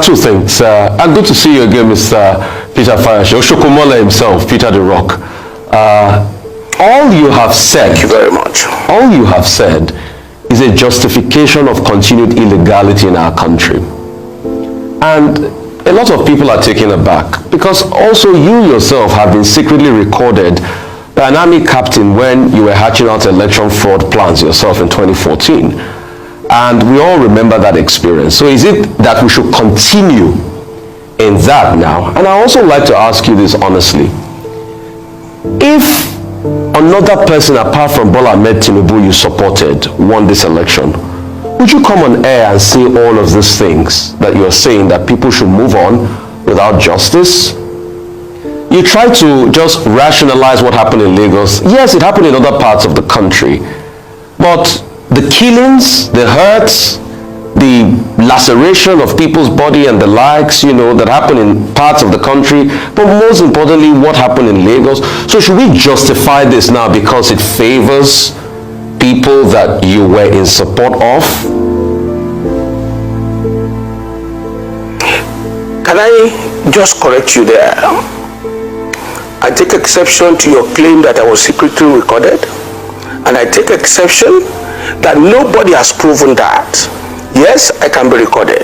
two things. And good to see you again, Mr. Peter Fayose, Oshokomola himself, Peter the Rock. All you have said, thank you very much. All you have said is a justification of continued illegality in our country. And a lot of people are taken aback because also you yourself have been secretly recorded by an army captain when you were hatching out election fraud plans yourself in 2014. And we all remember that experience. So is it that we should continue in that now? And I also like to ask you this honestly. If another person apart from Bola Ahmed Tinubu you supported won this election, would you come on air and say all of these things that you're saying, that people should move on without justice? You try to just rationalize what happened in Lagos. Yes, it happened in other parts of the country, but the killings, the hurts, the laceration of people's body and the likes, that happened in parts of the country, but most importantly, what happened in Lagos. So should we justify this now because it favors people that you were in support of? Can I just correct you there? I take exception to your claim that I was secretly recorded, and I take exception that nobody has proven that. Yes, I can be recorded,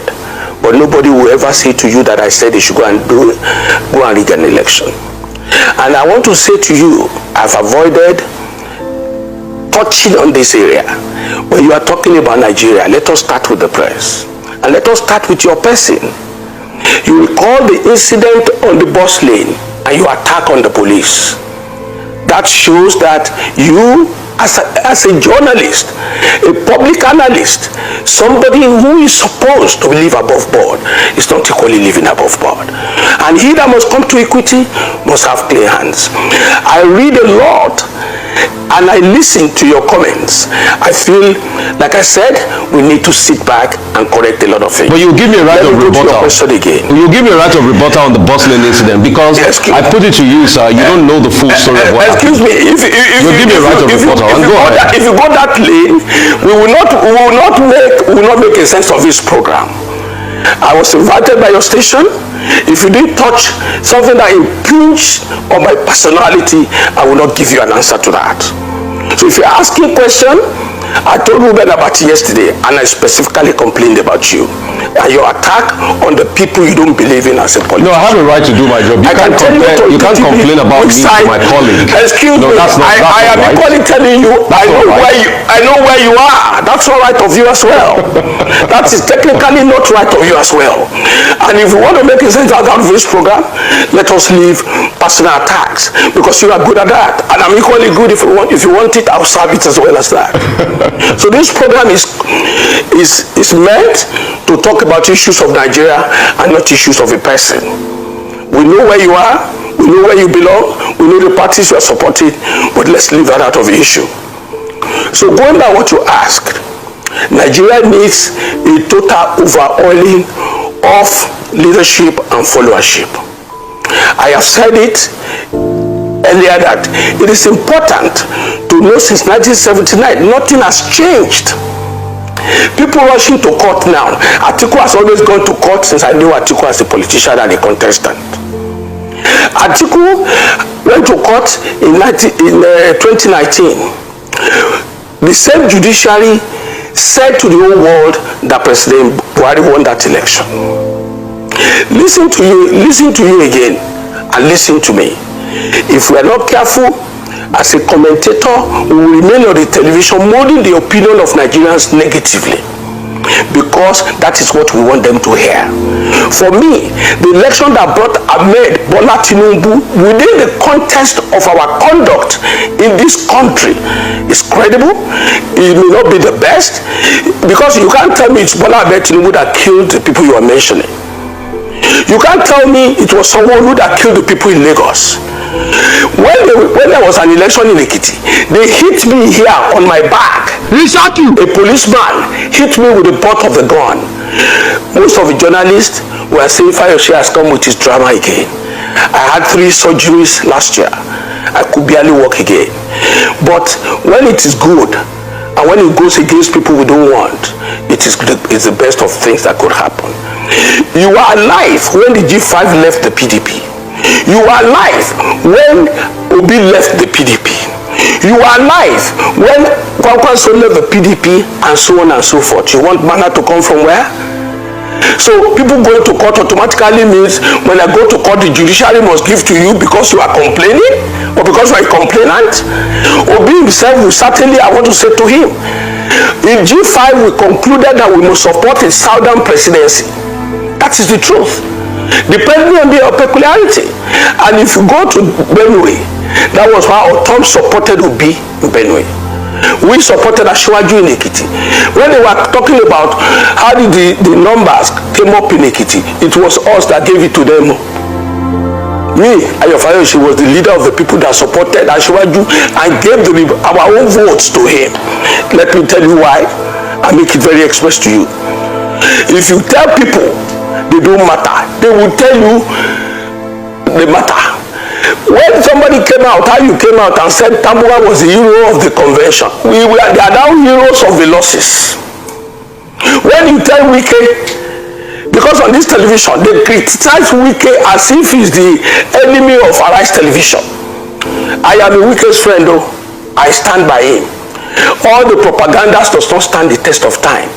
but nobody will ever say to you that I said they should go and rig an election. And I want to say to you, I've avoided touching on this area. When you are talking about Nigeria, let us start with the press, and let us start with your person. You recall the incident on the bus lane and you attack on the police. That shows that you, as a journalist, a public analyst, somebody who is supposed to live above board, is not equally living above board. And he that must come to equity must have clear hands. I read a lot and I listen to your comments. I feel, like I said, we need to sit back and correct a lot of things. But you give me a right of rebuttal. You give me a right of rebuttal on the bus lane incident because I put it to you, sir. You don't know the full story of what happened. Excuse me. If you give me a right of rebuttal, and go ahead. If you go that lane, we will not make a sense of this program. I was invited by your station. If you didn't touch something that impinged on my personality, I will not give you an answer to that. So if you're asking a question, I told Ruben about it yesterday, and I specifically complained about you and your attack on the people you don't believe in as a politician. No, I have a right to do my job. You can't complain about me to my colleague. Excuse me. I am equally telling you, I know where you are. That's all right of you as well. That is technically not right of you as well. And if you want to make a sense out of this program, let us leave personal attacks, because you are good at that, and I'm equally good. If you want it, I'll serve it as well as that. So this program is meant to talk about issues of Nigeria and not issues of a person. We know where you are, we know where you belong, we know the parties you are supporting, but let's leave that out of the issue. So going by what you asked, Nigeria needs a total overhauling of leadership and followership. I have said it earlier that it is important to know since 1979 nothing has changed. People rushing to court now. Atiku has always gone to court since I knew Atiku as a politician and a contestant. Atiku went to court in 2019. The same judiciary said to the whole world that President Buhari won that election. Listen to you again, and listen to me. If we are not careful, as a commentator, we will remain on the television molding the opinion of Nigerians negatively, because that is what we want them to hear. For me, the election that brought Ahmed Bola Tinubu within the context of our conduct in this country is credible. It may not be the best, because you can't tell me it's Bola Ahmed Tinubu that killed the people you are mentioning. You can't tell me it was someone who that killed the people in Lagos. When there was an election in Ekiti, they hit me here on my back. He shot you. A policeman hit me with the butt of the gun. Most of the journalists were saying Fayose has come with his drama again. I had 3 surgeries last year. I could barely walk again. But when it is good, and when it goes against people we don't want, it is the best of things that could happen. You were alive when the G5 left the PDP. You were alive when Obi left the PDP. You were alive when Kwankwaso left the PDP, and so on and so forth. You want manna to come from where? So people going to court automatically means when I go to court, the judiciary must give to you because you are complaining or because you are a complainant. Obi himself will certainly, I want to say to him, in G5 we concluded that we must support a southern presidency. That is the truth, depending on their peculiarity. And if you go to Benue, that was why Otom supported Obi in Benue. We supported Asiwaju in Ekiti. When they were talking about how did the numbers came up in Ekiti, it was us that gave it to them. Me, fayose, was the leader of the people that supported Asiwaju and gave our own votes to him. Let me tell you why. I make it very express to you. If you tell people they don't matter, they will tell you they matter. When somebody came out, how you came out and said Tambuwa was the hero of the convention, they are now heroes of the losses. When you tell Wike, because on this television they criticize Wike as if he's the enemy of Arice television. I am a Wike's friend though. I stand by him. All the propaganda does not stand the test of time.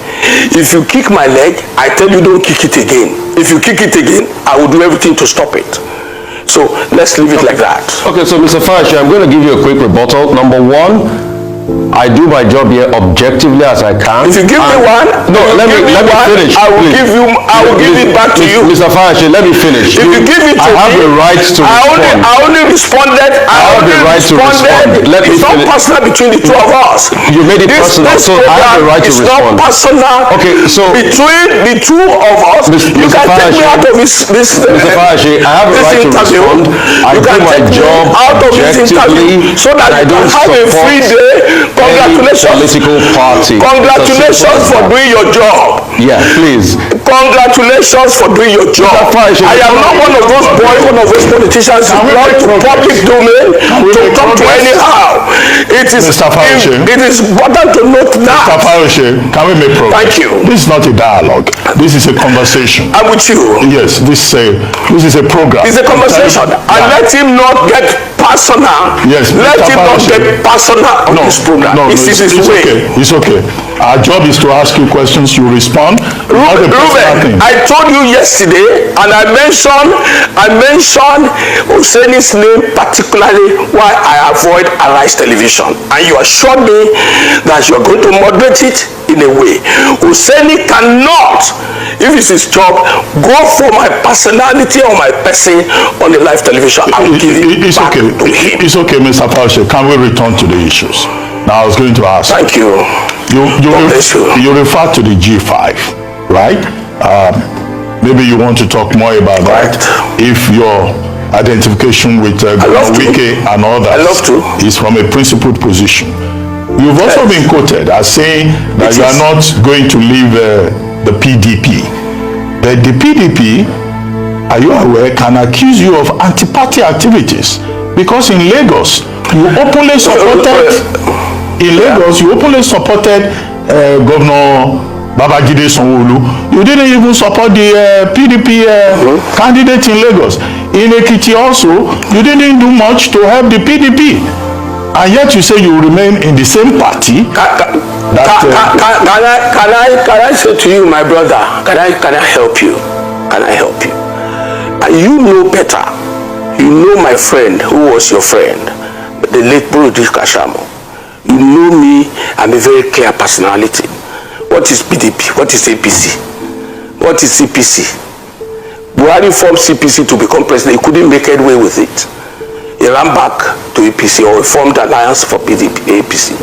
If you kick my leg, I tell you don't kick it again. If you kick it again, I will do everything to stop it. So let's leave it like that. Okay, so Mr. Fayose, I'm going to give you a quick rebuttal. Number one, I do my job here objectively as I can. If you give me one, no, let me finish. I will give it back to you. Mr. Fayose, let me finish. If you give it to me, I have the right to respond. I only responded. I have the right to respond. Let me finish. It's not personal between the two of us. You made it personal, so I have the right to respond. It's not personal. Okay, so between the two of us, you can take me out of this. Mr. Fayose, I have the right to respond. I do my job objectively, so that I don't have a free day. Congratulations. Political party. Congratulations for doing your job. Yeah, please. Congratulations for doing your job. I am not one of those boys, one of those politicians who belong to public domain to talk to anyhow. It is important to note that. Mr. Fayose, can we make progress? Thank you. This is not a dialogue. This is a conversation. I'm with you. Yes, this is a program. It's a conversation. And let him not get personal. Yes, let him not get personal on this program. No, it's okay. It's okay. Our job is to ask you questions, you respond. Ruben, I told you yesterday, and I mentioned Hussaini's name particularly why I avoid Arice television, and you assured me that you are going to moderate it in a way. Hussaini cannot, if it's his job, go for my personality or my person on the live television. I will give it back to him. It's okay, Mr. Fayose. Can we return to the issues? Now I was going to ask. Thank you. You refer to the G5, right? Maybe you want to talk more about that. If your identification with Wike and others is from a principled position. You've also been quoted as saying that you are not going to leave the PDP. But the PDP, are you aware, can accuse you of anti-party activities? Because in Lagos, you openly supported Governor Babajide Sanwo-Olu. You didn't even support the PDP candidate in Lagos. In Ekiti also, you didn't do much to help the PDP. And yet you say you remain in the same party. Can I say to you, my brother, can I help you? Can I help you? And you know better. You know my friend, who was your friend, the late Brody Kashamo. You know me, I'm a very clear personality. What is PDP? What is APC? What is CPC? Buhari formed CPC to become president. He couldn't make headway with it. He ran back to APC or formed alliance for PDP, APC.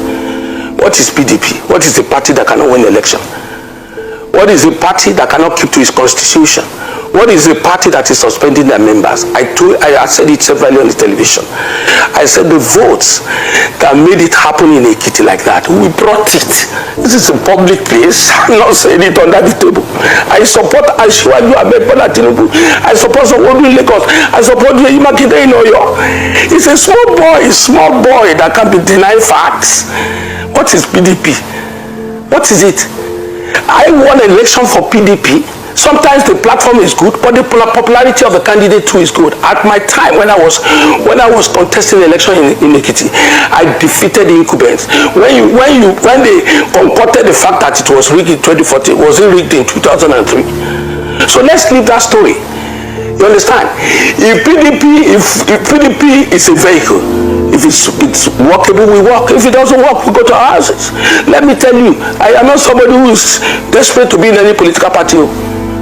What is PDP? What is the party that cannot win election? What is the party that cannot keep to its constitution? What is the party that is suspending their members? I said it severally on the television. I said the votes that made it happen in Ekiti like that, we brought it. This is a public place. I'm not saying it under the table. I support Asiwaju Bola Tinubu. I support Sanwo-Olu in Lagos. I support Seyi Makinde in Oyo. It's a small boy that can be denied facts. What is PDP? What is it? I won an election for PDP Sometimes the platform is good, but the popularity of the candidate too is good. At my time, when I was contesting the election in Ekiti, I defeated the incumbents. When they concocted the fact that it was rigged in 2014, was it rigged in 2003? So let's leave that story. You understand? If PDP is a vehicle, if it's workable, we work. If it doesn't work, we go to our houses. Let me tell you, I am not somebody who is desperate to be in any political party.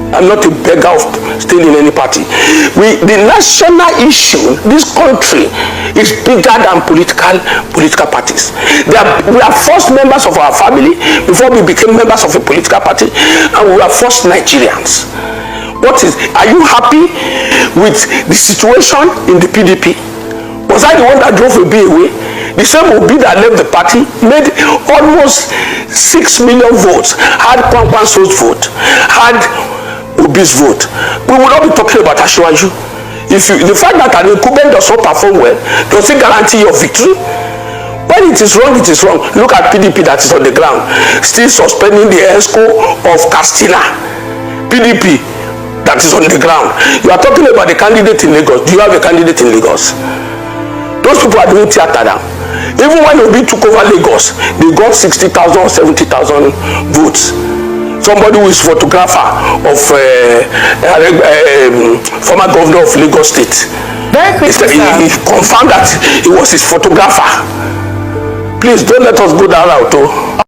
I'm not a beggar of staying in any party. The national issue, this country, is bigger than political parties. We are first members of our family before we became members of a political party, and we are first Nigerians. Are you happy with the situation in the PDP? Was I the one that drove Obi away? The same Obi that left the party made almost 6 million votes, had Kwankwanso's vote, had Obi's vote. We will not be talking about Asiwaju. The fact that an incumbent does not perform well, does it guarantee your victory? When it is wrong, it is wrong. Look at PDP that is on the ground, still suspending the ESCO of Castina. PDP that is on the ground. You are talking about the candidate in Lagos. Do you have a candidate in Lagos? Those people are doing theater now. Even when Obi took over Lagos, they got 60,000 or 70,000 votes. Somebody who is photographer of former governor of Lagos State. Very quickly, he confirmed that he was his photographer. Please don't let us go that route.